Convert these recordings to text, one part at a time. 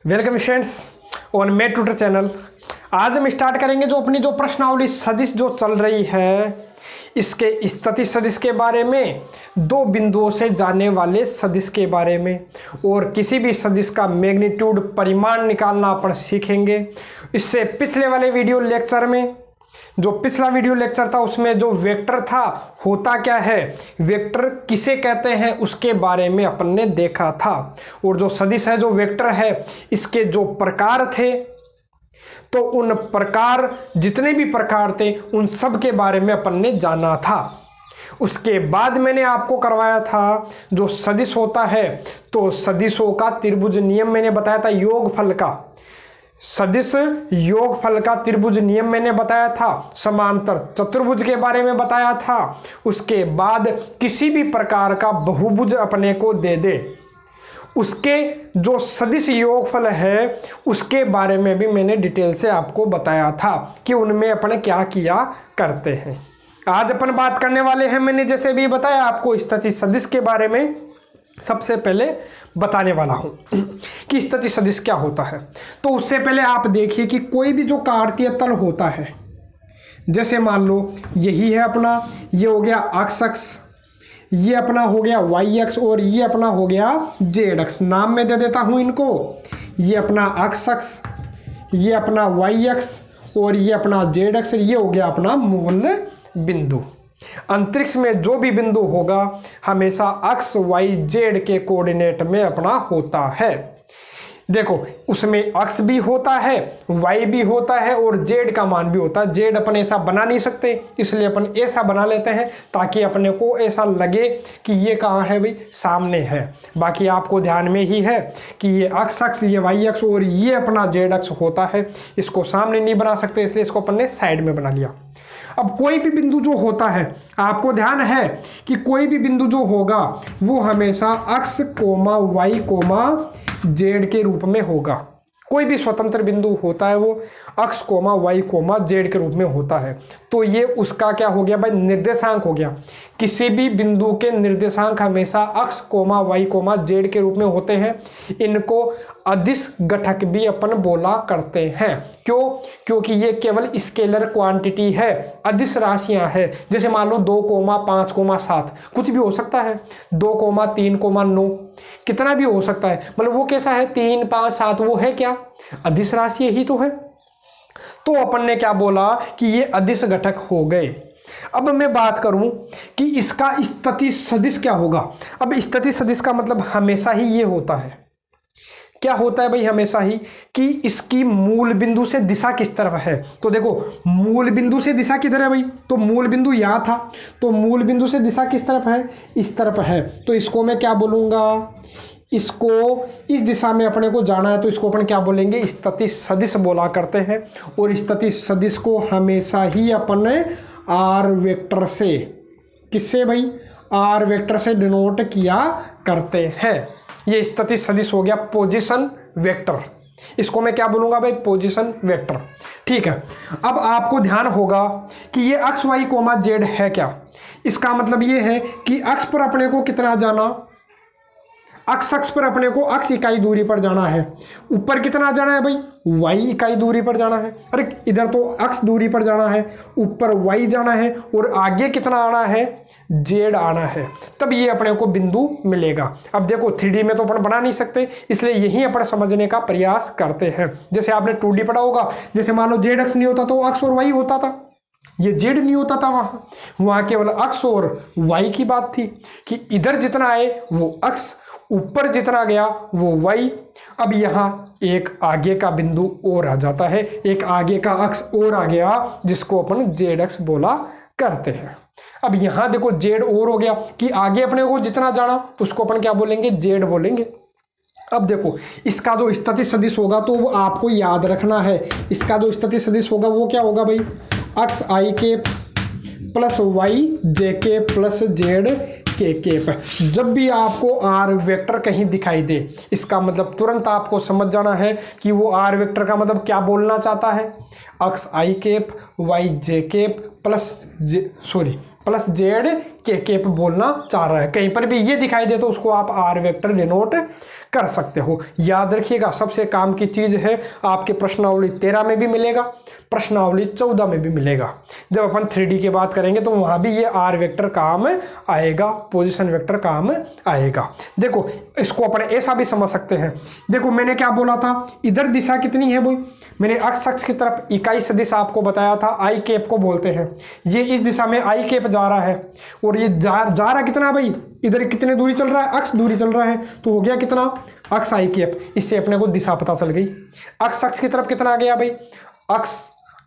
Welcome students on mate tutor channel. आज हम start करेंगे जो अपनी जो प्रश्नावली सदिश जो चल रही है इसके स्थिति सदिश के बारे में, दो बिंदुओं से जाने वाले सदिश के बारे में, और किसी भी सदिश का मैग्नीट्यूड परिमाण निकालना अपन सीखेंगे। इससे पिछले वाले वीडियो लेक्चर में, जो पिछला वीडियो लेक्चर था उसमें जो वेक्टर था, होता क्या है, वेक्टर किसे कहते हैं, उसके बारे में अपन ने देखा था। और जो सदिश है, जो वेक्टर है, इसके जो प्रकार थे, तो उन प्रकार जितने भी प्रकार थे उन सब के बारे में अपन ने जाना था। उसके बाद मैंने आपको करवाया था जो सदिश होता है, तो सदिशों का त्रिभुज नियम मैंने बताया था, योगफल का सदिश योगफल का त्रिभुज नियम मैंने बताया था, समांतर चतुर्भुज के बारे में बताया था। उसके बाद किसी भी प्रकार का बहुभुज अपने को दे दे, उसके जो सदिश योगफल है उसके बारे में भी मैंने डिटेल से आपको बताया था कि उनमें अपन क्या किया करते हैं। आज अपन बात करने वाले हैं, मैंने जैसे भी बताया आपको, स्थिति सदिश के बारे में सबसे पहले बताने वाला हूं कि स्थिति सदिश क्या होता है। तो उससे पहले आप देखिए कि कोई भी जो कार्तीय तल होता है, जैसे मान लो यही है अपना, ये हो गया एक्स अक्ष, ये अपना हो गया वाई अक्ष, और ये अपना हो गया जेड अक्ष। नाम में दे देता हूं इनको, ये अपना एक्स अक्ष, ये अपना वाई अक्ष, और ये अपना जेड अक्ष। ये हो गया अपना मूल बिंदु। अंतरिक्ष में जो भी बिंदु होगा हमेशा एक्स वाई जेड के कोऑर्डिनेट में अपना होता है। देखो उसमें एक्स भी होता है, वाई भी होता है, और जेड का मान भी होता है। जेड अपन ऐसा बना नहीं सकते, इसलिए अपन ऐसा बना लेते हैं ताकि अपने को ऐसा लगे कि ये कहाँ है भाई, सामने है। बाकी आपको ध्यान में ही है कि ये एक्स अक्ष, ये वाई अक्ष और ये अपना जेड अक्ष होता है। इसको सामने नहीं बना सकते, इसलिए इसको अपन ने साइड में बना लिया। अब कोई भी बिंदु जो होता है, आपको ध्यान है कि कोई भी बिंदु जो होगा वो हमेशा x comma y comma z के रूप में होगा। कोई भी स्वतंत्र बिंदु होता है वो x comma y comma z के रूप में होता है। तो ये उसका क्या हो गया भाई, निर्देशांक हो गया। किसी भी बिंदु के निर्देशांक हमेशा x comma y comma z के रूप में होते हैं। इनको अदिश घटक भी अपन बोला करते हैं। क्यों? क्योंकि ये केवल स्केलर क्वांटिटी है, अदिश राशियां हैं। जैसे मान लो 2,5,7 कुछ भी हो सकता है, 2,3,9 कितना भी हो सकता है। मतलब वो कैसा है, 3, 5, 7, वो है क्या, अदिश राशि ही तो है। तो अपन ने क्या बोला कि ये अदिश घटक हो गए। अब मैं बात करूं कि इसका स्थिति सदिश क्या होगा। अब स्थिति सदिश का मतलब हमेशा ही ये होता है, क्या होता है भाई, हमेशा ही कि इसकी मूल बिंदु से दिशा किस तरफ है। तो देखो मूल बिंदु से दिशा किधर है भाई, तो मूल बिंदु यहाँ था, तो मूल बिंदु से दिशा किस तरफ है, इस तरफ है। तो इसको मैं क्या बोलूँगा, इसको इस दिशा में अपने को जाना है, तो इसको अपन क्या बोलेंगे, स्थिति सदिश बोला करते हैं। और स्थिति सदिश को हमेशा ही अपन आर वेक्टर से, किससे भाई, आर वेक्टर से डिनोट किया करते हैं। ये स्थिति सदिश हो गया पोजीशन वेक्टर। इसको मैं क्या बोलूंगा भाई, पोजीशन वेक्टर। ठीक है। अब आपको ध्यान होगा कि ये एक्स वाई कोमा जेड है क्या। इसका मतलब ये है कि अक्ष पर अपने को कितना जाना, अक्ष पर अपने को x इकाई दूरी पर जाना है। ऊपर कितना जाना है भाई, y इकाई दूरी पर जाना है। अरे इधर तो x दूरी पर जाना है, ऊपर y जाना है, और आगे कितना आना है, z आना है। तब ये अपने को बिंदु मिलेगा। अब देखो 3D में तो अपन बना नहीं सकते, इसलिए यही अपन समझने का प्रयास करते हैं। जैसे आपने 2D पढ़ा होगा, जैसे मान लो z अक्ष नहीं होता तो x और y होता था, ये जेड नहीं होता था। वहां केवल अक्ष और y की बात थी कि इधर जितना आए वो अक्ष, ऊपर जितना गया वो y। अब यहाँ एक आगे का बिंदु और आ जाता है, एक आगे का अक्ष और आ गया, जिसको अपन जेड अक्ष बोला करते हैं। अब यहाँ देखो जेड और हो गया कि आगे अपने को जितना जाना उसको अपन क्या बोलेंगे, जेड बोलेंगे। अब देखो इसका जो स्थिति सदिश होगा तो वो आपको याद रखना है। इसका जो स्थिति सदिश होगा वो क्या होगा भाई, एक्स आई के प्लस वाई जे के प्लस जेड के केप। जब भी आपको आर वेक्टर कहीं दिखाई दे, इसका मतलब तुरंत आपको समझ जाना है कि वो आर वेक्टर का मतलब क्या बोलना चाहता है, X I cap Y J cap plus plus Z K cap बोलना चाह रहा है। कहीं पर भी ये दिखाई दे तो उसको आप आर वेक्टर डिनोट कर सकते हो। याद रखिएगा, सबसे काम की चीज है, आपके प्रश्नावली 13 में भी मिलेगा, प्रश्नावली 14 में भी मिलेगा। जब अपन 3D की बात करेंगे तो वहां भी ये आर वेक्टर काम आएगा, पोजीशन वेक्टर काम आएगा। देखो इसको अपन ऐसा भी समझ सकते हैं। देखो मैंने क्या बोला था, इधर दिशा कितनी है भाई, मैंने अक्ष अक्ष की तरफ इकाई सदिश आपको बताया था, आई केप को बोलते हैं। ये इस दिशा में आई केप जा रहा है और ये जा रहा कितना भाई, इधर कितने दूरी चल रहा है, अक्ष दूरी चल रहा है, तो हो गया कितना, अक्ष आई केप। इससे अपने को दिशा पता चल गई। अक्ष अक्ष की तरफ कितना आ गया भाई, अक्ष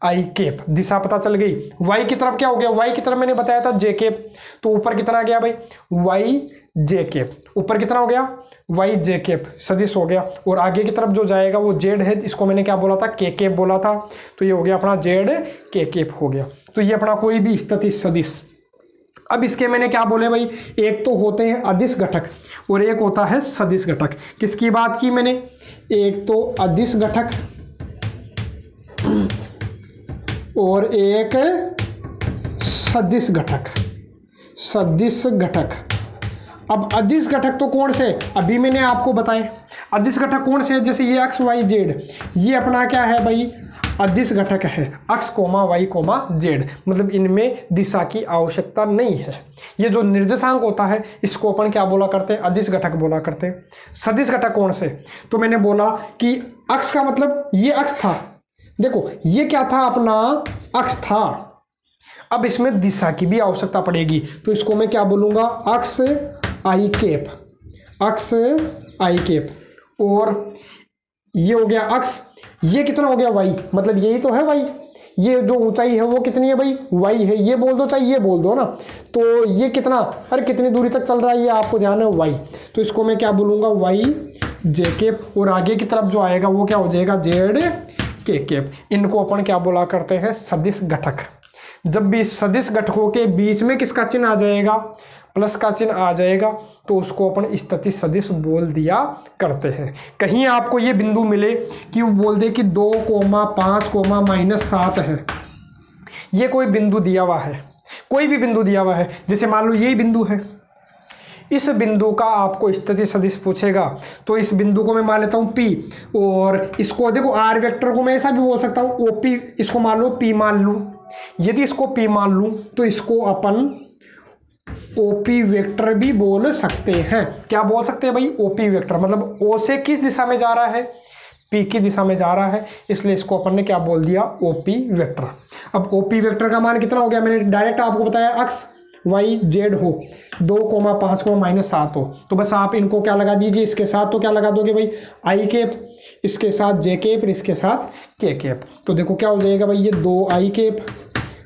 आई केप, दिशा पता चल गई। वाई की तरफ क्या हो गया, वाई की तरफ मैंने बताया था जे केप, तो ऊपर कितना आ गया भाई, वाई जे केप, ऊपर कितना हो गया, वाई जे केप सदिश हो गया। और आगे की तरफ जो जाएगा वो जेड है, इसको मैंने क्या बोला था, के केप बोला था, तो ये हो गया अपना जेड के केप हो गया। तो ये अपना कोई भी स्थितिज सदिश। अब इसके मैंने क्या बोले भाई, एक तो होते हैं अदिश घटक और एक होता है सदिश घटक। किसकी बात की मैंने, एक तो अदिश घटक और एक सदिश घटक, सदिश घटक। अब अदिश घटक तो कौन से, अभी मैंने आपको बताए अदिश घटक कौन से है, जैसे ये एक्स वाई जेड, ये अपना क्या है भाई, अदिश घटक है, अक्ष कोमा वाई कोमा जेड, मतलब इनमें दिशा की आवश्यकता नहीं है। ये जो निर्देशांक होता है इसको अपन क्या बोला करते हैं, अदिश घटक बोला करते हैं। सदिश घटक कौन से, तो मैंने बोला कि अक्ष का मतलब ये अक्ष था, देखो ये क्या था, अपना अक्ष था। अब इसमें दिशा की भी आवश्यकता पड़ेगी, तो इसको मैं क्या बोलूंगा, अक्ष आई केप, अक्ष आई केप। और ये हो गया अक्ष, ये कितना हो गया वाई, मतलब यही तो है वाई, ये जो ऊंचाई है वो कितनी है भाई, वाई है, ये बोल दो चाहे ये बोल दो ना। तो ये कितना, अरे कितनी दूरी तक चल रहा है ये आपको ध्यान है, वाई, तो इसको मैं क्या बोलूंगा, वाई जे केप। और आगे की तरफ जो आएगा वो क्या हो जाएगा, जेड के केप। इनको अपन क्या बोला करते हैं, सदिश घटक। जब भी सदिश घटकों के बीच में किसका चिन्ह आ जाएगा, प्लस का चिन्ह आ जाएगा, तो उसको अपन स्थितिज सदिश बोल दिया करते हैं। कहीं आपको ये बिंदु मिले कि वो बोल दे कि 2,5,-7 है, ये कोई बिंदु दिया हुआ है, कोई भी बिंदु दिया हुआ है, जैसे मान लो यही बिंदु है, इस बिंदु का आपको स्थितिज सदिश पूछेगा, तो इस बिंदु को मैं मान लेता हूँ P, और इसको देखो आर वेक्टर को मैं ऐसा भी बोल सकता हूँ OP, इसको मान लो P मान लूँ। यदि इसको P मान लूँ तो इसको अपन OP वेक्टर भी बोल सकते हैं। क्या बोल सकते हैं भाई, OP वेक्टर, मतलब O से किस दिशा में जा रहा है, P की दिशा में जा रहा है, इसलिए इसको अपन ने क्या बोल दिया, OP वेक्टर। अब OP वेक्टर का मान कितना हो गया, मैंने डायरेक्ट आपको बताया, अक्ष वाई जेड हो, 2,5,-7 हो, तो बस आप इनको क्या लगा दीजिए, इसके साथ तो क्या लगा दोगे भाई, आई केप, इसके साथ जे केप, इसके साथ के केप। तो देखो क्या हो जाएगा भाई, ये 2 आई केप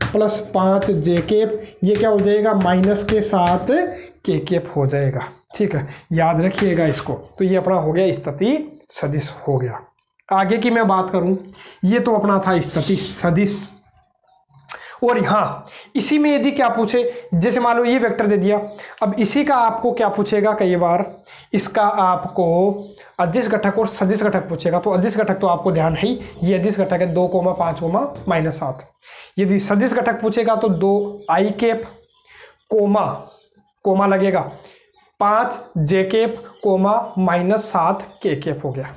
प्लस 5 जे केप, ये क्या हो जाएगा, माइनस के साथ के केप हो जाएगा। ठीक है, याद रखिएगा इसको। तो ये अपना हो गया स्थिति सदिश हो गया। आगे की मैं बात करूं, ये तो अपना था स्थिति सदिश। और हाँ, इसी में यदि क्या पूछे, जैसे मान लो ये वेक्टर दे दिया, अब इसी का आपको क्या पूछेगा, कई बार इसका आपको अदिश घटक और सदिश घटक पूछेगा। तो अदिश घटक तो आपको ध्यान है ही, ये अदिश घटक है 2,5,-7। यदि सदिश घटक पूछेगा तो 2 आई केप कोमा लगेगा 5 जे केप -7 के केप हो गया।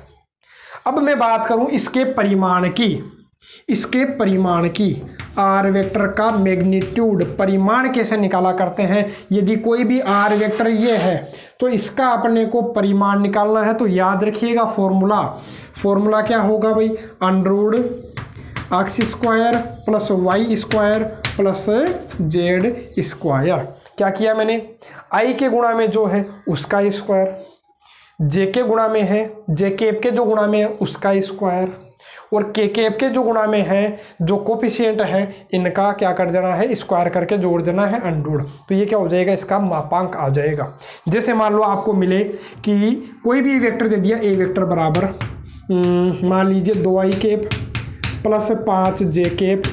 अब मैं बात करूं इसके परिमाण की, आर वेक्टर का मैग्नीट्यूड परिमाण कैसे निकाला करते हैं। यदि कोई भी आर वेक्टर ये है तो इसका अपने को परिमाण निकालना है, तो याद रखिएगा फॉर्मूला क्या होगा भाई, under root x square plus Y square plus Z square. क्या किया मैंने, आई के गुणा में जो है उसका स्क्वायर, जे के गुणा में है, जे केप के जो गुणा में है उसका स्क्वायर, और के केप के जो गुणा में है, जो कोफिशिएंट है, इनका क्या कर देना है, स्क्वायर करके जोड़ देना है अंडरवुड। तो ये क्या हो जाएगा, इसका मापांक आ जाएगा। जैसे मान लो आपको मिले कि कोई भी वेक्टर दे दिया, ए वेक्टर बराबर मान लीजिए 2 आई केप प्लस 5 जे केप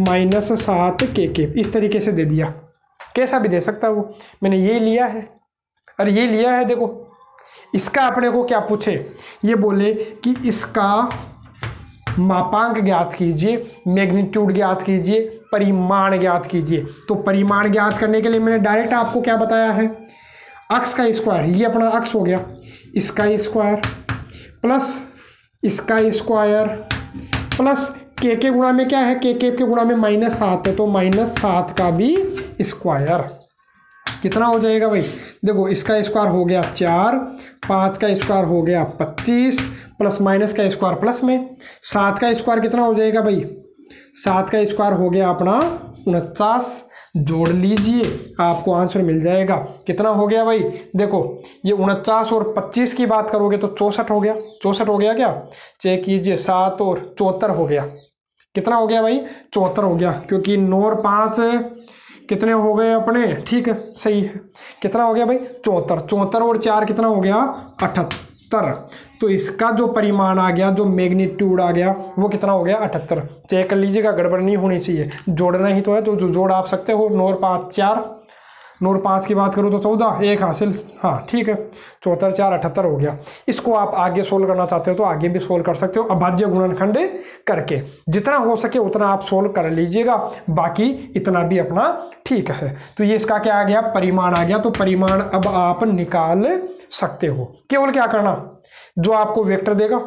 -7 के केप, इस तरीके से दे दिया, कैसा भी दे सकता है वो, मैंने ये लिया है और ये लिया है। देखो इसका अपने को क्या पूछे, ये बोले कि इसका मापांक ज्ञात कीजिए, मैग्नीट्यूड ज्ञात कीजिए, परिमाण ज्ञात कीजिए। तो परिमाण ज्ञात करने के लिए मैंने डायरेक्ट आपको क्या बताया है, अक्स का स्क्वायर, ये अपना अक्स हो गया, इसका स्क्वायर प्लस इसका स्क्वायर प्लस के गुणा में क्या है, के गुणा में -7 है, तो -7 का भी स्क्वायर। कितना हो जाएगा भाई, देखो इसका स्क्वायर हो गया 4, 5 का स्क्वायर हो गया 25, प्लस माइनस का स्क्वायर प्लस में 7 का स्क्वायर कितना हो जाएगा भाई, 7 का स्क्वायर हो गया अपना 49, जोड़ लीजिए आपको आंसर मिल जाएगा। कितना हो गया भाई, देखो ये 49 और 25 की बात करोगे तो 64 हो गया, 64 हो गया क्या, चेक कीजिए, 7 और 74 हो गया। कितना हो गया भाई, 74 हो गया, क्योंकि 9 और 5 कितने हो गए अपने, ठीक है सही है। कितना हो गया भाई 74, 74 और 4 कितना हो गया 78। तो इसका जो परिमाण आ गया, जो मैग्नीट्यूड आ गया वो कितना हो गया 78। चेक कर लीजिएगा, गड़बड़ नहीं होनी चाहिए, जोड़ना ही तो है, तो जो जोड़ आप सकते हो। 9 और 5 4, 9 और 5 की बात करूँ तो 14, एक हासिल, हाँ ठीक है, 74 4 78 हो गया। इसको आप आगे सोल्व करना चाहते हो तो आगे भी सोल्व कर सकते हो, अभाज्य गुणनखंड करके। जितना हो सके उतना आप सोल्व कर लीजिएगा, बाकी इतना भी अपना ठीक है। तो ये इसका क्या आ गया, परिमाण आ गया। तो परिमाण अब आप निकाल सकते हो। केवल क्या करना, जो आपको वेक्टर देगा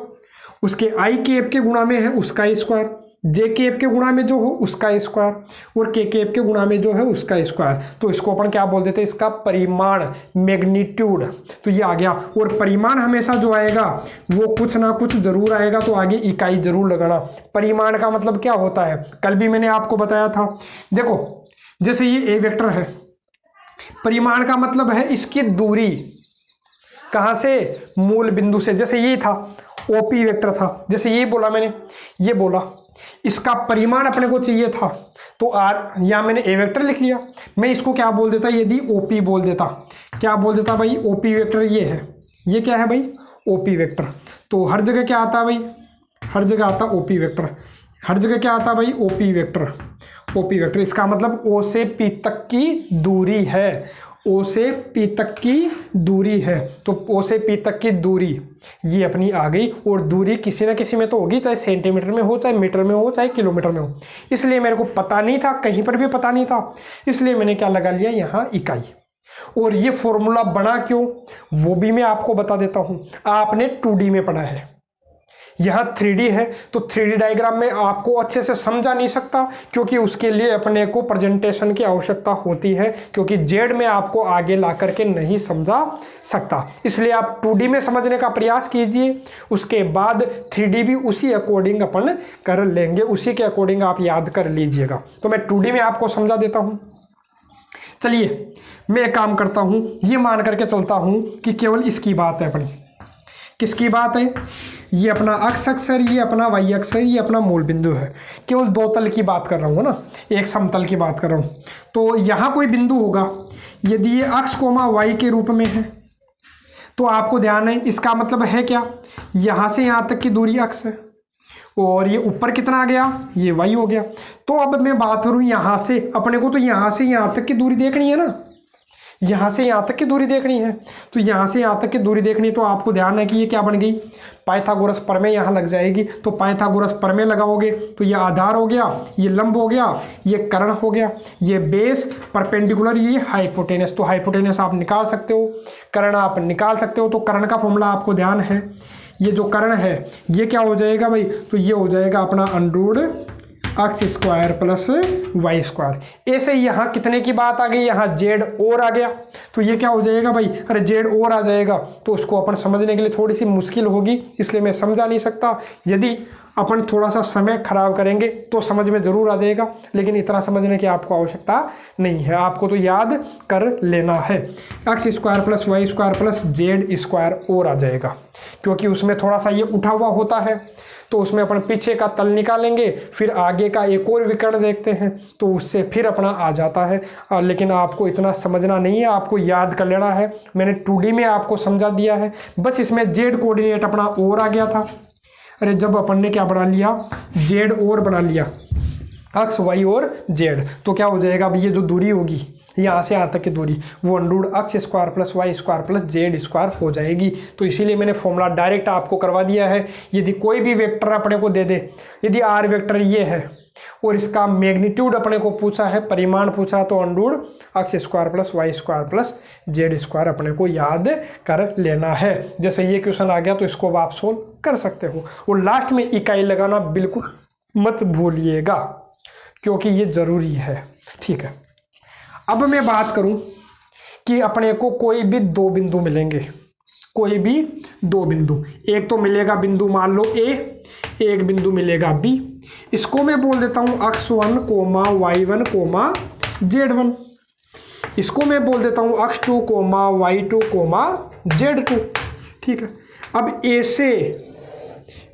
उसके आई कैप के गुणा में है उसका स्क्वायर, जे कैप के गुणा में जो हो उसका स्क्वायर, और के कैप के गुणा में जो है उसका स्क्वायर। तो इसको अपन क्या बोल देते हैं, इसका परिमाण, मैग्नीट्यूड। तो ये आ गया। और परिमाण हमेशा जो आएगा वो कुछ ना कुछ जरूर आएगा, तो आगे इकाई जरूर लगाना। परिमाण का मतलब क्या होता है, कल भी मैंने आपको बताया था। देखो जैसे ये ए वेक्टर है, परिमाण का मतलब है इसकी दूरी, कहां से, मूल बिंदु से। जैसे ये था ओपी वेक्टर था, जैसे ये बोला मैंने, ये बोला, इसका परिमाण अपने को चाहिए था, तो आर, या मैंने ए वेक्टर लिख लिया। मैं इसको क्या बोल देता, यदि ओपी बोल देता, क्या बोल देता भाई, ओपी वेक्टर ये है, ये क्या है भाई, ओपी वेक्टर। तो हर जगह क्या आता है भाई, हर जगह आता ओपी वेक्टर, हर जगह क्या आता भाई, ओपी वेक्टर, ओपी वेक्टर। इसका मतलब ओ से पी तक की दूरी है, ओ से पी तक की दूरी है। तो ओ से पी तक की दूरी ये अपनी आ गई, और दूरी किसी ना किसी में तो होगी, चाहे सेंटीमीटर में हो, चाहे मीटर में हो, चाहे किलोमीटर में हो। इसलिए मेरे को पता नहीं था, कहीं पर भी पता नहीं था, इसलिए मैंने क्या लगा लिया यहाँ इकाई। और ये फॉर्मूला बना क्यों वो भी मैं आपको बता देता हूँ। आपने 2D में पढ़ा है, यह 3D है, तो 3D डायग्राम में आपको अच्छे से समझा नहीं सकता, क्योंकि उसके लिए अपने को प्रेजेंटेशन की आवश्यकता होती है, क्योंकि जेड में आपको आगे ला करके नहीं समझा सकता। इसलिए आप 2D में समझने का प्रयास कीजिए, उसके बाद 3D भी उसी अकॉर्डिंग अपन कर लेंगे, उसी के अकॉर्डिंग आप याद कर लीजिएगा। तो मैं 2D में आपको समझा देता हूँ। चलिए मैं एक काम करता हूँ, ये मान करके चलता हूँ कि केवल इसकी बात है अपनी। किसकी बात है, ये अपना अक्ष अक्षर, ये अपना वाई अक्षर, ये अपना मूल बिंदु है। केवल दो तल की बात कर रहा हूँ ना, एक समतल की बात कर रहा हूँ। तो यहाँ कोई बिंदु होगा, यदि ये अक्ष कोमा वाई के रूप में है, तो आपको ध्यान है, इसका मतलब है क्या, यहाँ से यहाँ तक की दूरी अक्ष है, और ये ऊपर कितना आ गया, ये वाई हो गया। तो अब मैं बात करूँ यहाँ से, अपने को तो यहाँ से यहाँ तक की दूरी देखनी है ना, यहाँ से यहाँ तक की दूरी देखनी है। तो यहाँ से यहाँ तक की दूरी देखनी है, तो आपको ध्यान है कि ये क्या बन गई, पाइथागोरस प्रमेय यहाँ लग जाएगी। तो पाइथागोरस प्रमेय लगाओगे तो ये आधार हो गया, ये लंब हो गया, ये कर्ण हो गया, ये बेस, परपेंडिकुलर, ये हाइपोटेनस। तो हाइपोटेनस आप निकाल सकते हो, कर्ण आप निकाल सकते हो। तो कर्ण का फॉर्मूला आपको ध्यान है, ये जो कर्ण है ये क्या हो जाएगा भाई, तो ये हो जाएगा अपना √ X square plus Y square. ऐसे ही यहाँ कितने की बात आ गई, यहाँ जेड और आ गया, तो ये क्या हो जाएगा भाई, अरे जेड और आ जाएगा, तो उसको अपन समझने के लिए थोड़ी सी मुश्किल होगी, इसलिए मैं समझा नहीं सकता। यदि अपन थोड़ा सा समय खराब करेंगे तो समझ में जरूर आ जाएगा, लेकिन इतना समझने की आपको आवश्यकता नहीं है, आपको तो याद कर लेना है। X square plus Y square plus Z square और आ जाएगा, क्योंकि उसमें थोड़ा सा ये उठा हुआ होता है, तो उसमें अपन पीछे का तल निकालेंगे, फिर आगे का एक और विकर्ण देखते हैं, तो उससे फिर अपना आ जाता है। लेकिन आपको इतना समझना नहीं है, आपको याद कर लेना है। मैंने 2D में आपको समझा दिया है, बस इसमें जेड कोऑर्डिनेट अपना और आ गया था। अरे जब अपन ने क्या बना लिया, जेड और बना लिया, अक्स वाई और जेड, तो क्या हो जाएगा, अब ये जो दूरी होगी यहाँ से यहाँ तक की दूरी, वो √ X square plus Y square plus Z square हो जाएगी। तो इसीलिए मैंने फॉर्मूला डायरेक्ट आपको करवा दिया है। यदि कोई भी वेक्टर अपने को दे दे, यदि आर वेक्टर ये है, और इसका मैग्नीट्यूड अपने को पूछा है, परिमाण पूछा है, तो under root X square plus Y square plus Z square अपने को याद कर लेना है। जैसे ये क्वेश्चन आ गया तो इसको आप सोल्व कर सकते हो। और लास्ट में इकाई लगाना बिल्कुल मत भूलिएगा क्योंकि ये जरूरी है। ठीक है, अब मैं बात करूं कि अपने को कोई भी दो बिंदु मिलेंगे, कोई भी दो बिंदु, एक तो मिलेगा बिंदु मान लो ए, एक बिंदु मिलेगा बी। इसको मैं बोल देता हूं x1 coma y1 coma z1। इसको मैं बोल देता हूं x2 coma y2 coma z2। ठीक है, अब ए से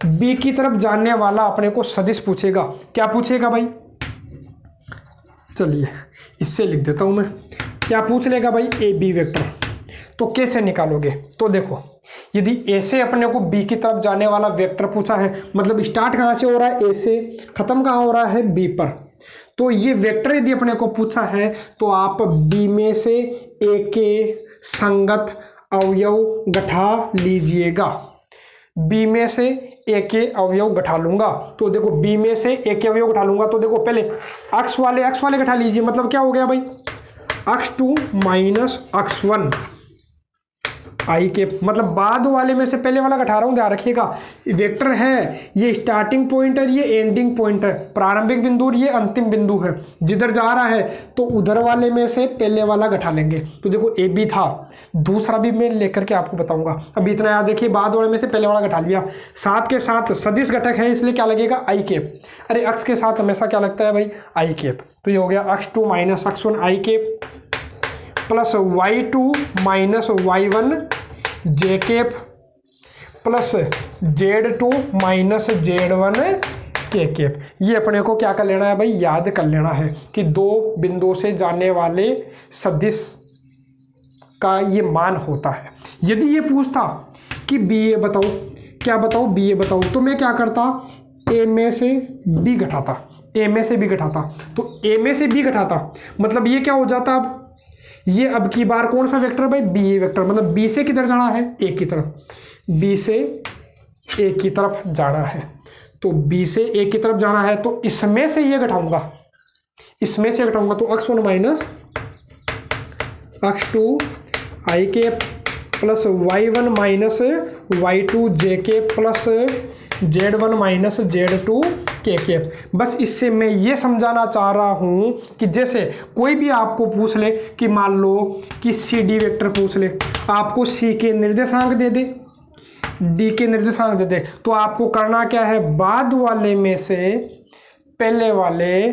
बी की तरफ जाने वाला अपने को सदिश पूछेगा। क्या पूछेगा भाई? चलिए इससे लिख देता हूं मैं। क्या पूछ लेगा भाई? A B vector. तो कैसे निकालोगे? तो देखो, यदि ए से अपने को बी की तरफ जाने वाला वेक्टर पूछा है, मतलब स्टार्ट कहाँ से हो रहा है? ए से, खत्म कहाँ हो रहा है? बी पर। तो ये वेक्टर यदि अपने को पूछा है तो आप बी में से ए के संगत अवयव घटा लीजिएगा। बी में से ए के अवयव घटा लूंगा, तो देखो बी में से ए के अवयव घटा लूंगा, तो देखो पहले एक्स वाले घटा लीजिए। मतलब क्या हो गया भाई? x2 माइनस x1 आई के, मतलब बाद वाले में से पहले वाला घटा रहा हूं, ध्यान रखिएगा। वेक्टर है, ये स्टार्टिंग पॉइंट है, ये एंडिंग पॉइंट है, प्रारंभिक बिंदु और ये अंतिम बिंदु है। जिधर जा रहा है तो उधर वाले में से पहले वाला घटा लेंगे। तो देखो ए बी था, दूसरा भी मैं लेकर के आपको बताऊंगा। अभी इतना याद देखिए, बाद वाले में से पहले वाला घटा लिया। साथ के साथ सदिश घटक है, इसलिए क्या लगेगा? I cap. अरे अक्स के साथ हमेशा क्या लगता है भाई? I cap. तो ये हो गया x2 minus x1 I cap plus y2 minus y1 J cap plus z2 minus z1 K cap. ये अपने को क्या कर लेना है भाई? याद कर लेना है कि दो बिंदुओं से जाने वाले सदिश का ये मान होता है। यदि ये पूछता कि बी ए बताओ, क्या बताओ? बी ए बताओ, तो मैं क्या करता? ए में से बी घटाता, ए में से बी घटाता। तो ए में से बी घटाता मतलब ये क्या हो जाता? अब ये अब की बार कौन सा वेक्टर भाई? बी ए वेक्टर। मतलब बी से किधर जाना है? ए की तरफ। बी से ए की तरफ जाना है, तो बी से ए की तरफ जाना है, तो इसमें से ये घटाऊंगा, इसमें से घटाऊंगा, तो x1 माइनस x2 आई के प्लस y1 माइनस y2 जे के प्लस z1 माइनस z2 के केप। बस इससे मैं ये समझाना चाह रहा हूं कि जैसे कोई भी आपको पूछ ले कि मान लो कि सी डी वेक्टर पूछ ले, आपको सी के निर्देशांक दे दे, डी के निर्देशांक दे दे, तो आपको करना क्या है? बाद वाले में से पहले वाले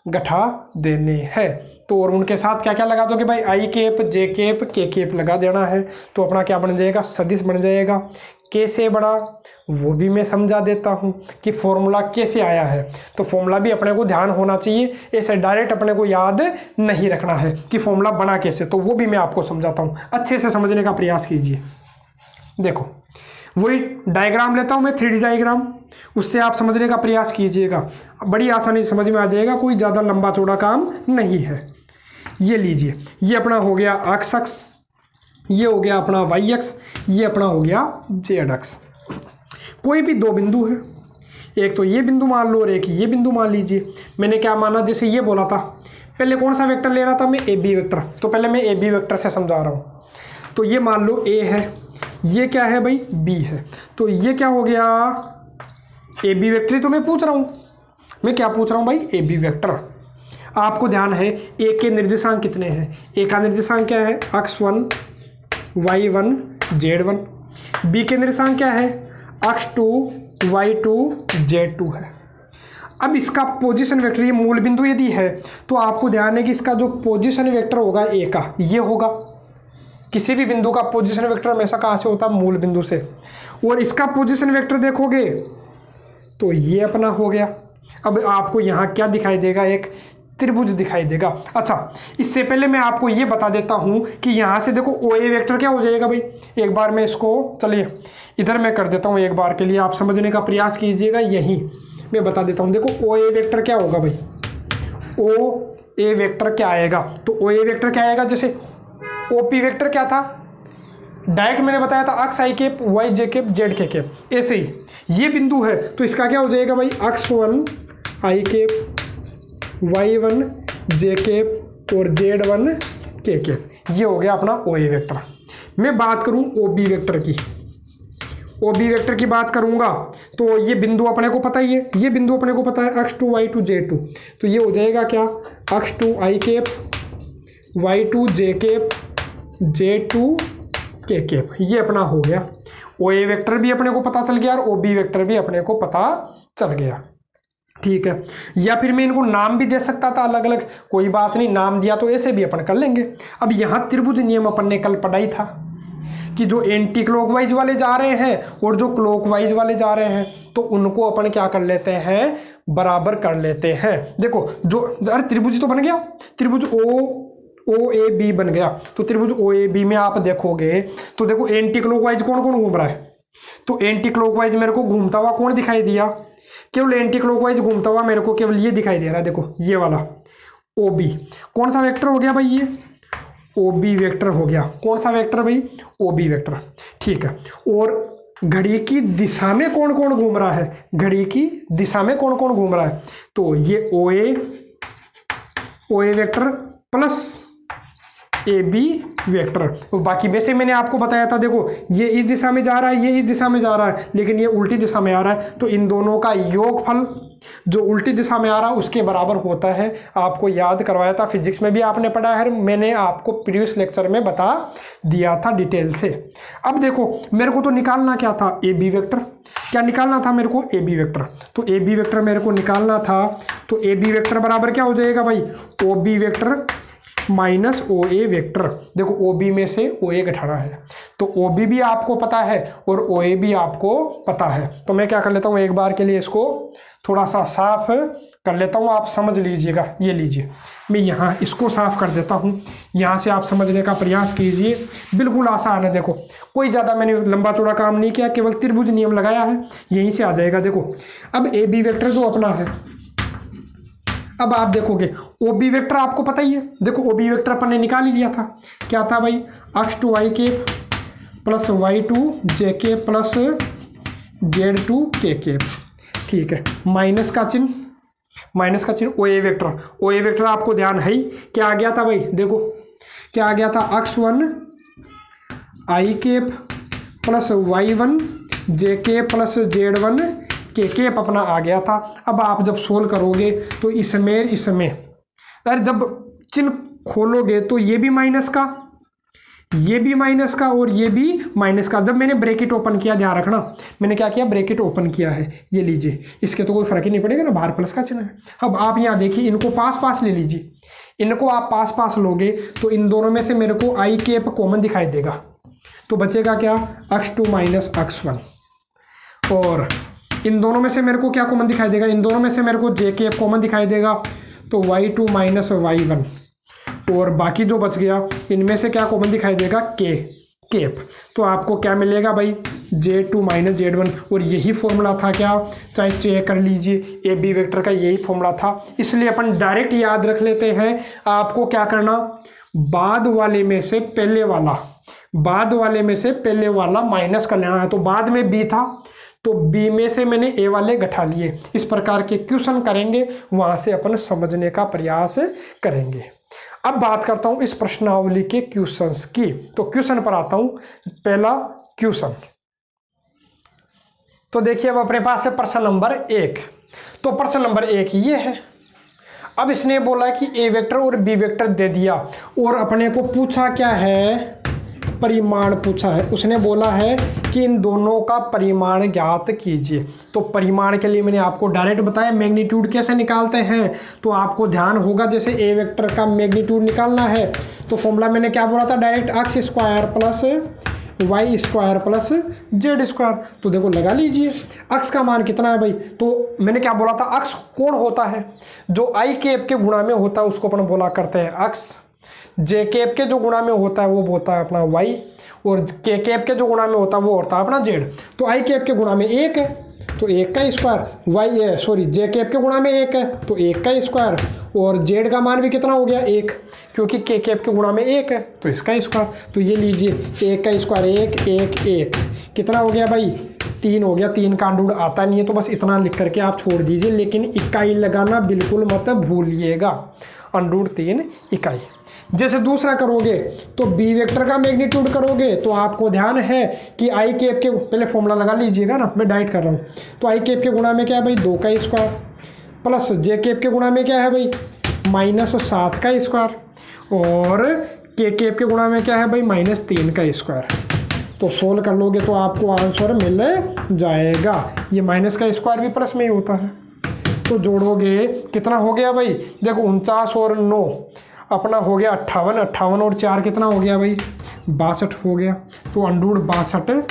घटा देने हैं। तो और उनके साथ क्या क्या लगा दोगे भाई? आई केप, जे केप, के केप लगा देना है। तो अपना क्या बन जाएगा? सदिश बन जाएगा। कैसे बड़ा वो भी मैं समझा देता हूं कि फॉर्मूला कैसे आया है। तो फॉर्मूला भी अपने को ध्यान होना चाहिए, ऐसे डायरेक्ट अपने को याद नहीं रखना है कि फॉर्मूला बना कैसे, तो वो भी मैं आपको समझाता हूं। अच्छे से समझने का प्रयास कीजिए। देखो वही डायग्राम लेता हूं मैं, 3D डायग्राम, उससे आप समझने का प्रयास कीजिएगा। बड़ी आसानी से समझ में आ जाएगा, कोई ज़्यादा लंबा चौड़ा काम नहीं है। ये लीजिए, ये अपना हो गया एक्स अक्ष, ये हो गया अपना वाई अक्ष, ये अपना हो गया जेड अक्ष। कोई भी दो बिंदु है, एक तो ये बिंदु मान लो और एक ये बिंदु मान लीजिए। मैंने क्या माना? जैसे ये बोला था, पहले कौन सा वेक्टर ले रहा था मैं? A B vector. तो पहले मैं ए बी वेक्टर से समझा रहा हूँ। तो ये मान लो ए है, ये क्या है भाई? बी है। तो ये क्या हो गया? A B vector. तो मैं पूछ रहा हूँ, मैं क्या पूछ रहा हूँ भाई? A B vector. आपको ध्यान है ए के निर्देशांक कितने हैं? ए का निर्देशांक क्या है? x1 y1 z1। बी के निर्देशांक क्या है? x2 y2 z2 है। अब इसका पोजीशन वेक्टर, ये मूल बिंदु यदि है तो आपको ध्यान है कि इसका जो पोजीशन वेक्टर होगा ए का, ये होगा। किसी भी बिंदु का पोजीशन वेक्टर हमेशा कहाँ से होता है? मूल बिंदु से। और इसका पोजीशन वेक्टर देखोगे तो ये अपना हो गया। अब आपको यहाँ क्या दिखाई देगा? एक त्रिभुज दिखाई देगा। अच्छा, इससे पहले मैं आपको ये बता देता हूँ कि यहाँ से देखो ओ ए वेक्टर क्या हो जाएगा भाई? एक बार मैं इसको, चलिए इधर मैं कर देता हूँ एक बार के लिए, आप समझने का प्रयास कीजिएगा। यहीं मैं बता देता हूँ। देखो ओ ए वेक्टर क्या होगा भाई? ओ ए वेक्टर क्या आएगा? तो ओ ए वेक्टर क्या आएगा? जैसे ओ पी वेक्टर क्या था? डायरेक्ट मैंने बताया था X I cap, Y J cap, Z K cap. ऐसे ही ये बिंदु है तो इसका क्या हो जाएगा भाई? x1 I cap y1 J cap और z1 के कैप। ये हो गया अपना ओ ए वेक्टर। मैं बात करूं ओ बी वेक्टर की, ओ बी वेक्टर की बात करूंगा तो ये बिंदु अपने को पता ही है, ये बिंदु अपने को पता है x2 y2 z2, तो ये हो जाएगा क्या x2 i cap y2 j cap z2 के कैप। ये अपना हो गया। ओ ए वेक्टर भी अपने को पता चल गया और ओ बी वेक्टर भी अपने को पता चल गया। ठीक है, या फिर मैं इनको नाम भी दे सकता था अलग अलग, कोई बात नहीं, नाम दिया तो ऐसे भी अपन कर लेंगे। अब यहाँ त्रिभुज नियम अपन ने कल पढ़ाई था कि जो एंटी क्लॉकवाइज वाले जा रहे हैं और जो क्लॉकवाइज वाले जा रहे हैं तो उनको अपन क्या कर लेते हैं, बराबर कर लेते हैं। देखो जो अरे त्रिभुज तो बन गया, त्रिभुज ओ ए बी बन गया। तो त्रिभुज ओ ए बी में आप देखोगे तो देखो एंटी क्लॉकवाइज कौन कौन घूम रहा है, तो एंटी क्लॉकवाइज मेरे को घूमता हुआ कौन दिखाई दिया, केवल एंटी क्लॉकवाइज घूमता हुआ मेरे को केवल ये दिखाई दे रहा है। देखो ये वाला ओ बी कौन सा वेक्टर हो गया भाई, ये ओ बी वेक्टर हो गया। कौन सा वेक्टर भाई, ओ बी वेक्टर। ठीक है, और घड़ी की दिशा में कौन कौन घूम रहा है, घड़ी की दिशा में कौन कौन घूम रहा है, तो ये O A vector plus A B vector. तो बाकी वैसे मैंने आपको बताया था, देखो ये इस दिशा में जा रहा है, ये इस दिशा में जा रहा है, लेकिन ये उल्टी दिशा में आ रहा है, तो इन दोनों का योगफल जो उल्टी दिशा में आ रहा है उसके बराबर होता है। आपको याद करवाया था, फिजिक्स में भी आपने पढ़ा है, मैंने आपको प्रीवियस लेक्चर में बता दिया था डिटेल से। अब देखो मेरे को तो निकालना क्या था, ए बी वेक्टर। क्या निकालना था मेरे को, ए बी वेक्टर। तो ए बी वेक्टर मेरे को निकालना था, तो ए बी वेक्टर बराबर क्या हो जाएगा भाई, O B vector minus O A vector. देखो ओ बी में से ओ ए घटाना है, तो ओ बी भी आपको पता है और ओ ए भी आपको पता है। तो मैं क्या कर लेता हूँ, एक बार के लिए इसको थोड़ा सा साफ कर लेता हूँ, आप समझ लीजिएगा। ये लीजिए, मैं यहाँ इसको साफ कर देता हूँ, यहाँ से आप समझने का प्रयास कीजिए, बिल्कुल आसान है। देखो कोई ज़्यादा मैंने लंबा चौड़ा काम नहीं किया, केवल त्रिभुज नियम लगाया है, यहीं से आ जाएगा। देखो अब ए बी वेक्टर जो अपना है, अब आप देखोगे ओ बी वेक्टर आपको पता ही है। देखो ओ बी वेक्टर अपन ने निकाल ही लिया था, क्या था भाई, x2 y cap plus y2 j cap plus z2 k cap. ठीक है, माइनस का चिन्ह ओ A vector. O A vector आपको ध्यान है ही, क्या आ गया था भाई, देखो क्या आ गया था, x1 i cap plus y1 j cap plus z1 के कैप अपना आ गया था। अब आप जब सोल्व करोगे तो इसमें अरे जब चिन्ह खोलोगे तो ये भी माइनस का, ये भी माइनस का और ये भी माइनस का। जब मैंने ब्रैकेट ओपन किया, ध्यान रखना मैंने क्या किया, ब्रैकेट ओपन किया है, ये लीजिए, इसके तो कोई फर्क ही नहीं पड़ेगा ना, बाहर प्लस का चिन्ह है। अब आप यहाँ देखिए, इनको पास पास ले लीजिए, इनको आप पास पास लोगे तो इन दोनों में से मेरे को आई कैप कॉमन दिखाई देगा, तो बचेगा क्या, x2 माइनस x1, और इन दोनों में से मेरे को क्या कॉमन दिखाई देगा, इन दोनों में से मेरे को जे कैप कॉमन दिखाई देगा, तो y2 माइनस y1, और बाकी जो बच गया इनमें से क्या कॉमन दिखाई देगा, के कैप। तो आपको क्या मिलेगा भाई, J2 माइनस Z1, और यही फॉर्मूला था क्या, चाहे चेक कर लीजिए, ए बी वेक्टर का यही फॉर्मूला था। इसलिए अपन डायरेक्ट याद रख लेते हैं। आपको क्या करना, बाद वाले में से पहले वाला माइनस कर लेना है। तो बाद में बी था तो बी में से मैंने ए वाले घटा लिए। इस प्रकार के क्वेश्चन करेंगे, वहां से अपन समझने का प्रयास करेंगे। अब बात करता हूं इस प्रश्नावली के क्वेश्चंस की। तो क्वेश्चन पर आता हूं, पहला क्वेश्चन। तो देखिए अब अपने पास है प्रश्न नंबर 1। तो प्रश्न नंबर 1 ये है। अब इसने बोला कि ए वेक्टर और बी वेक्टर दे दिया और अपने को पूछा क्या है, परिमाण पूछा है। उसने बोला है कि इन दोनों का परिमाण ज्ञात कीजिए। तो परिमाण के लिए मैंने आपको डायरेक्ट बताया मैग्नीट्यूड कैसे निकालते हैं। तो आपको ध्यान होगा, जैसे ए वेक्टर का मैग्नीट्यूड निकालना है तो फॉर्मूला मैंने क्या बोला था, direct x square plus y square plus z square. तो देखो लगा लीजिए, x का मान कितना है भाई, तो मैंने क्या बोला था, x कौन होता है, जो i कैप के गुणा में होता है उसको अपन बोला करते हैं x, जे कैप के जो गुणा में होता है वो होता है अपना y, और के कैप के जो गुणा में होता है वो होता है अपना z। तो आई कैप के गुणा में 1 है तो 1 का स्क्वायर, जे कैप के गुणा में 1 है तो 1 का स्क्वायर, और z का मान भी कितना हो गया 1, क्योंकि के कैप के गुणा में 1 है तो इसका स्क्वायर। तो ये लीजिए 1 का स्क्वायर 1 1 1 कितना हो गया भाई 3 हो गया, 3 का अंडर रूट आता नहीं है तो बस इतना लिख करके आप छोड़ दीजिए, लेकिन इकाई लगाना बिल्कुल मत भूलिएगा, अंडर रूट 3 इकाई। जैसे दूसरा करोगे तो बी वेक्टर का मैग्नीट्यूड करोगे तो आपको ध्यान है कि आई कैप के, पहले फॉर्मूला लगा लीजिएगा ना, मैं डाइट कर रहा हूँ, तो आई कैप के गुणा में क्या है भाई 2 का स्क्वायर, प्लस जे कैप के गुणा में क्या है भाई -7 का स्क्वायर, और के कैप के गुणा में क्या है भाई -3 का स्क्वायर। तो सोल्व कर लोगे तो आपको आंसर मिल जाएगा। ये माइनस का स्क्वायर भी प्लस में ही होता है, तो जोड़ोगे कितना हो गया भाई, देखो 49 और 9 अपना हो गया 58, 58 और 4 कितना हो गया भाई 62 हो गया, तो अंडर रूट 62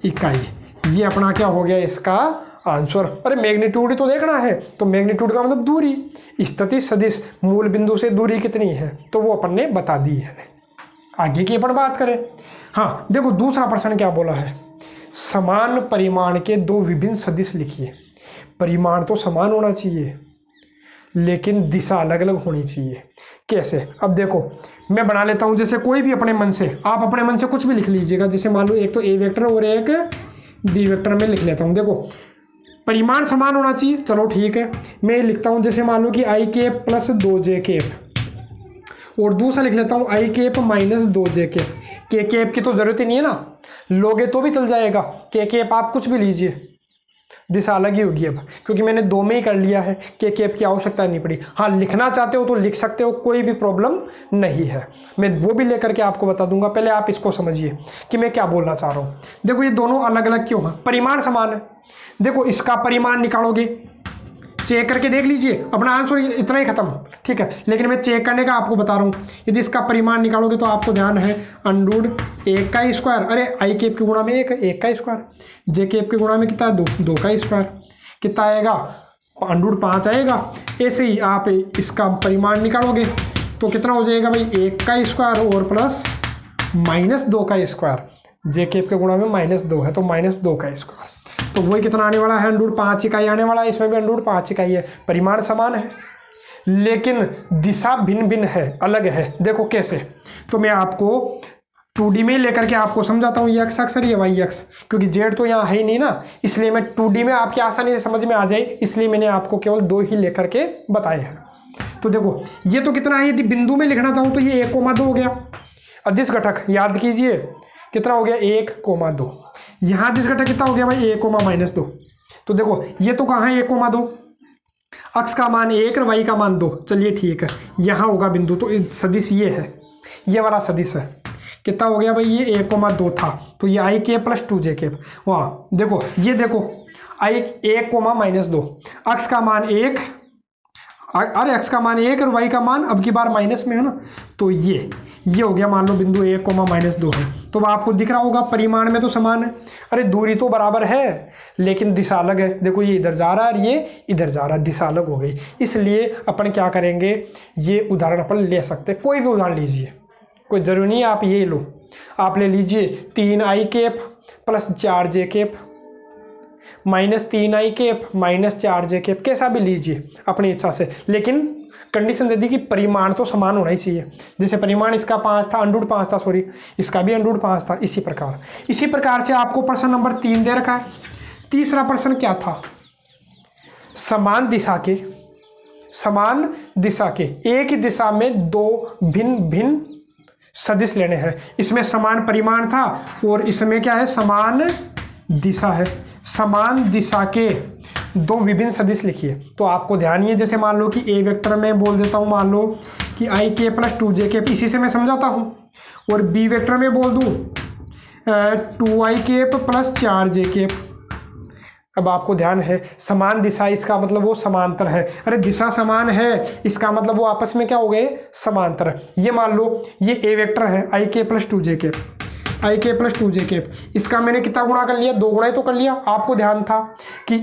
इकाई। ये अपना क्या हो गया इसका आंसर। अरे मैग्नीट्यूड ही तो देखना है, तो मैग्नीट्यूड का मतलब दूरी, स्थिति सदिश मूल बिंदु से दूरी कितनी है तो वो अपन ने बता दी है। आगे की अपन बात करें, हाँ देखो दूसरा प्रश्न क्या बोला है, समान परिमाण के 2 विभिन्न सदिश लिखिए। परिमाण तो समान होना चाहिए लेकिन दिशा अलग अलग होनी चाहिए। कैसे, अब देखो मैं बना लेता हूँ, जैसे कोई भी अपने मन से, आप अपने मन से कुछ भी लिख लीजिएगा, जैसे मान लो एक तो ए वेक्टर और एक बी वेक्टर में लिख लेता हूँ। देखो परिमाण समान होना चाहिए, चलो ठीक है, मैं लिखता हूँ जैसे मान लो कि आई कैप प्लस 2 कैप, और दूसरा लिख लेता हूँ आई कैप -2 कैप। के कैप की तो जरूरत ही नहीं है ना, लोगे तो भी चल जाएगा, के कैप आप कुछ भी लीजिए, दिशा अलग ही होगी अब, क्योंकि मैंने 2 में ही कर लिया है, के कैप की आवश्यकता नहीं पड़ी। हाँ लिखना चाहते हो तो लिख सकते हो, कोई भी प्रॉब्लम नहीं है, मैं वो भी लेकर के आपको बता दूंगा। पहले आप इसको समझिए कि मैं क्या बोलना चाह रहा हूँ। देखो ये दोनों अलग अलग क्यों है, परिमाण समान है। देखो इसका परिमाण निकालोगे, चेक करके देख लीजिए, अपना आंसर इतना ही खत्म, ठीक है, लेकिन मैं चेक करने का आपको बता रहा हूँ। यदि इसका परिमाण निकालोगे तो आपको ध्यान है अंडर रूट 1 का स्क्वायर, अरे आई कैप के गुणा में 1 का स्क्वायर, जे कैप के गुणा में कितना 2 का स्क्वायर, कितना आएगा अंडर रूट 5 आएगा। ऐसे ही आप इसका परिमाण निकालोगे तो कितना हो जाएगा भाई 1 का स्क्वायर और प्लस -2 का स्क्वायर, जे कैप के गुणा में -2 है तो -2 का स्क्वायर, तो वही कितना आने वाला है अंडर रूट 5 इकाई आने वाला है। इसमें भी अंडर रूट 5 इकाई है। परिमाण समान है लेकिन दिशा भिन्न भिन्न है, अलग है। देखो कैसे, तो मैं आपको 2D में लेकर के आपको समझाता हूँ, ये एक्स अक्स और ये वाई अक्स, क्योंकि जेड तो यहाँ है ही नहीं ना, इसलिए मैं 2D में आपकी आसानी से समझ में आ जाए, इसलिए मैंने आपको केवल 2 ही लेकर के बताए हैं। तो देखो ये तो कितना है, यदि बिंदु में लिखना चाहूँ तो ये 1,2 हो गया। अदिश घटक याद कीजिए कितना हो गया 1,2। यहाँ अदिश घटक कितना हो गया भाई 1,-2। तो देखो ये तो कहाँ है 1,2, अक्स का मान 1 और वाई का मान 2। चलिए ठीक है, यहाँ होगा बिंदु, तो सदिश ये है, ये वाला सदिश है। कितना हो गया भाई ये 1,2 था, तो ये आई कैप प्लस 2 कैप। वहाँ देखो ये देखो आई 1,-2, अक्स का मान 1, अरे एक्स का मान 1 और वाई का मान अब की बार माइनस में है ना, तो ये हो गया मान लो बिंदु 1,-2 है। तो आपको दिख रहा होगा परिमाण में तो समान है, अरे दूरी तो बराबर है लेकिन दिशा अलग है। देखो ये इधर जा रहा है और ये इधर जा रहा है, दिशा अलग हो गई। इसलिए अपन क्या करेंगे, ये उदाहरण अपन ले सकते हैं, कोई भी उदाहरण लीजिए, कोई जरूरी नहीं आप ये लो, आप ले लीजिए 3 आई कैप प्लस 4 जे कैप -3 आई कैप -4 जे कैप, कैसा भी लीजिए अपनी इच्छा से, लेकिन कंडीशन दे दी कि परिमाण तो समान होना ही चाहिए। जैसे परिमाण इसका 5 था, अंडर रूट 5 था, सॉरी इसका भी अंडर रूट 5 था। इसी प्रकार से आपको प्रश्न नंबर 3 दे रखा है। तीसरा प्रश्न क्या था, समान दिशा के एक ही दिशा में 2 भिन्न भिन्न सदिश लेने हैं। इसमें समान परिमाण था और इसमें क्या है समान दिशा है। समान दिशा के 2 विभिन्न सदिश लिखिए। तो आपको ध्यान ही है, जैसे मान लो कि ए वेक्टर में बोल देता हूँ, मान लो कि आई के प्लस 2 के, इसी से मैं समझाता हूँ, और बी वेक्टर में बोल दूँ 2i cap plus 4j cap. अब आपको ध्यान है समान दिशा, इसका मतलब वो समांतर है। अरे दिशा समान है इसका मतलब वो आपस में क्या हो गए, समांतर। ये मान लो ये ए वेक्टर है आई के प्लस 2j केप, आई के प्लस 2j केप, इसका मैंने कितना गुणा कर लिया, 2 गुणा ही तो कर लिया। आपको ध्यान था कि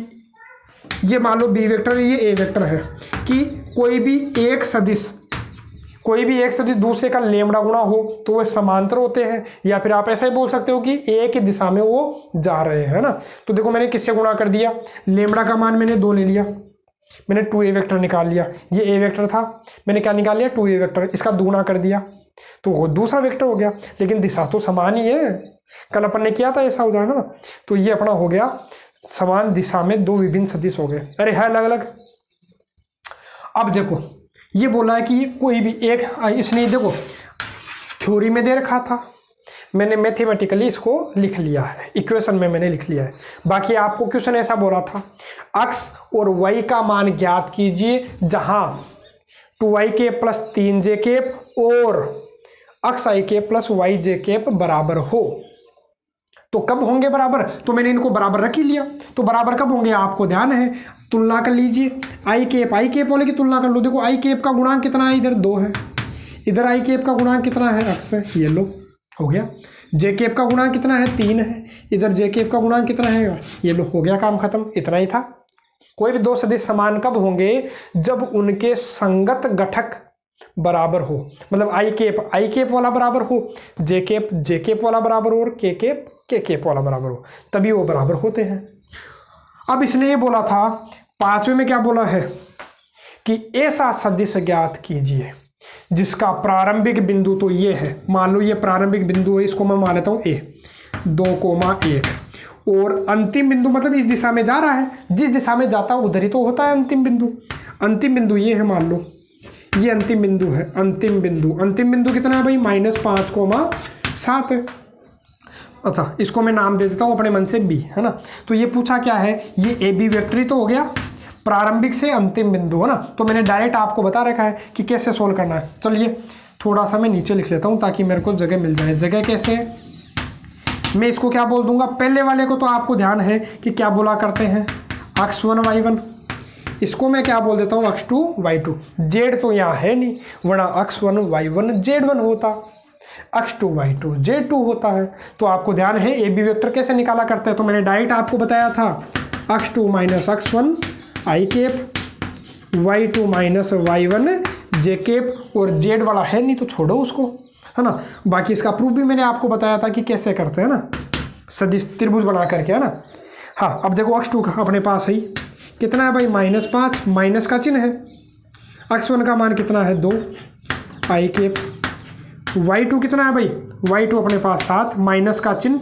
ये मान लो बी वेक्टर ये ए वेक्टर है, कि कोई भी एक सदिश दूसरे का लेमड़ा गुणा हो तो वो समांतर होते हैं, या फिर आप ऐसा ही बोल सकते हो कि एक ही दिशा में वो जा रहे हैं ना। तो देखो मैंने किससे गुणा कर दिया, लेमड़ा का मान मैंने 2 ले लिया, मैंने 2a वेक्टर निकाल लिया। ये a वेक्टर था, मैंने क्या निकाल लिया 2a वेक्टर, इसका दुगुना कर दिया तो वो दूसरा वेक्टर हो गया। लेकिन दिशा तो समान ही है, कल अपन ने किया था ऐसा उदाहरण ना। तो ये अपना हो गया समान दिशा में दो विभिन्न सदिश हो गए, अरे है अलग अलग। अब देखो ये बोला है कि कोई भी एक, इसने देखो थ्योरी में दे रखा था, मैंने मैथमेटिकली इसको लिख लिया है, इक्वेशन में मैंने लिख लिया है। बाकी आपको क्वेश्चन ऐसा बोला था, x और y का मान ज्ञात कीजिए जहां 2y प्लस 3j और xi प्लस yj बराबर हो। तो कब होंगे बराबर, तो मैंने इनको बराबर रख ही लिया। तो बराबर कब होंगे आपको ध्यान है, तुलना कर लीजिए, i कैप वाले की तुलना कर लो। देखो i कैप का गुणांक कितना है, इधर 2 है, इधर i कैप का गुणांक कितना है, x है, ये लो हो गया। जे कैप का गुणांक कितना है, 3 है, इधर जे कैप का गुणांक कितना है, ये लो हो गया, काम खत्म, इतना ही था। कोई भी दो सदिश समान कब होंगे, जब उनके संगत घटक बराबर हो, मतलब आई कैप वाला बराबर हो, जे कैप वाला बराबर हो, और के कैप वाला बराबर हो, तभी वो बराबर होते हैं। अब इसने ये बोला था 5वें में, क्या बोला है कि ऐसा सदिश ज्ञात कीजिए जिसका प्रारंभिक बिंदु तो ये है, मान लो ये प्रारंभिक बिंदु है, इसको मैं मान लेता हूँ a 2,1, और अंतिम बिंदु मतलब इस दिशा में जा रहा है, जिस दिशा में जाता है उधर ही तो होता है अंतिम बिंदु। अंतिम बिंदु ये है, मान लो ये अंतिम बिंदु है, अंतिम बिंदु कितना है भाई, -5,7 है। अच्छा इसको मैं नाम दे देता हूँ अपने मन से b, है ना। तो ये पूछा क्या है, ये ए बी वेक्टर ही तो हो गया, प्रारंभिक से अंतिम बिंदु, है ना। तो मैंने डायरेक्ट आपको बता रखा है कि कैसे सोल्व करना है। चलिए थोड़ा सा मैं नीचे लिख लेता हूँ ताकि मेरे को जगह मिल जाए। जगह कैसे, मैं इसको क्या बोल दूंगा, पहले वाले को तो आपको ध्यान है कि क्या बोला करते हैं, x1 y1, इसको मैं क्या बोल देता हूँ, x2 y2। z तो यहाँ है नहीं, वरना x1 y1 z1 होता, x2 y2 z2 होता है। तो आपको ध्यान है ए बी वेक्टर कैसे निकाला करते हैं, तो मैंने डायरेक्ट आपको बताया था x2 माइनस x1 आई कैप, y2 माइनस y1 जे कैप, और z वाला है नहीं तो छोड़ो उसको, है ना। बाकी इसका प्रूफ भी मैंने आपको बताया था कि कैसे करते हैं ना, सदिश त्रिभुज बना करके, है ना। हाँ अब देखो x2 का अपने पास है कितना है भाई, -5, माइनस का चिन्ह है, x1 का मान कितना है 2 आई कैप, y2 कितना है भाई, y2 अपने पास 7, माइनस का चिन्ह,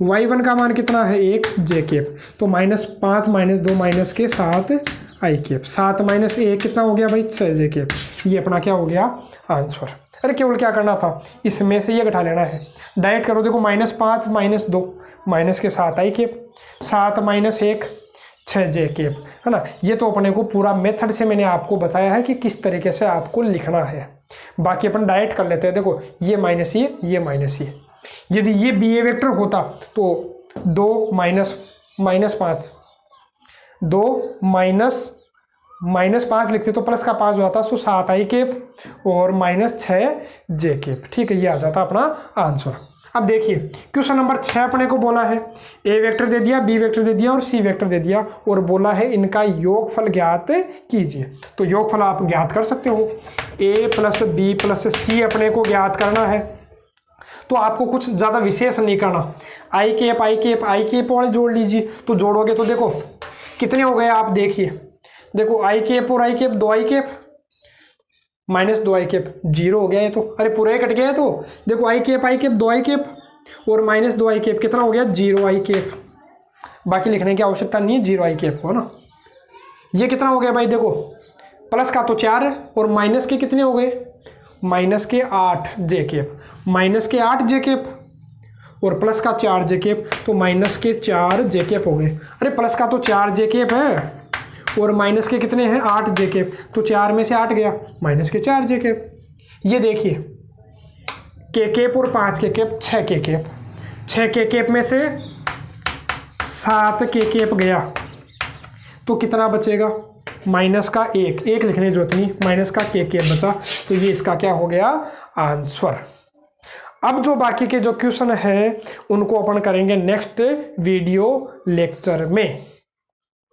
y1 का मान कितना है 1 जे कैप, तो -5 -2 -7 आई कैप, 7 - 1 कितना हो गया भाई 6 जे कैप। ये अपना क्या हो गया आंसर। अरे केवल क्या करना था, इसमें से ये घटा लेना है, डायरेक्ट करो। देखो -5 -2 माइनस के 7 आई कैप, 7 - 1 6 जे कैप, है ना। ये तो अपने को पूरा मेथड से मैंने आपको बताया है कि किस तरीके से आपको लिखना है। बाकी अपन डायरेक्ट कर लेते हैं। देखो ये माइनस ये माइनस ये, यदि ये बी ए वेक्टर होता तो 2 -5 2 -5 लिखते तो प्लस का 5 हो जाता, सो 7 आई कैप और -6 जे कैप। ठीक है, ये आ जाता अपना आंसर। अब देखिए क्वेश्चन नंबर 6 अपने को बोला है ए वेक्टर दे दिया, बी वेक्टर दे दिया और सी वेक्टर दे दिया, और बोला है इनका योगफल ज्ञात कीजिए। तो योगफल आप ज्ञात कर सकते हो, a + b + c अपने को ज्ञात करना है। तो आपको कुछ ज़्यादा विशेष नहीं करना, आई कैप वाले जोड़ लीजिए। तो जोड़ोगे तो देखो कितने हो गए, आप देखिए, देखो आई कैप और आई कैप 2 आई कैप -2 आई कैप 0 हो गया ये तो, अरे पूरा ही कट गया है। तो देखो आई कैप 2 आई कैप और -2 आई कैप कितना हो गया 0 आई कैप। बाकी लिखने की आवश्यकता नहीं है 0 आई कैप को ना। ये कितना हो गया भाई, देखो प्लस का तो 4 है और माइनस के कितने हो गए, -8 जे कैप, -8 जे कैप और प्लस का 4 जे कैप, तो -4 जे कैप हो गए। अरे प्लस का तो 4 जे कैप है और माइनस के कितने हैं 8 जे कैप, तो 4 में से 8 गया, -4 जे कैप। ये देखिए के कैप और 5 के कैप 6 के कैप, 6 के कैप में से 7 के कैप गया, तो कितना बचेगा माइनस का 1 लिखने जो इतनी, माइनस का के कैप बचा। तो ये इसका क्या हो गया आंसर। अब जो बाकी के जो क्वेश्चन है उनको अपन करेंगे नेक्स्ट वीडियो लेक्चर में।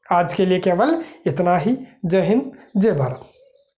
आज के लिए केवल इतना ही। जय हिंद, जय भारत।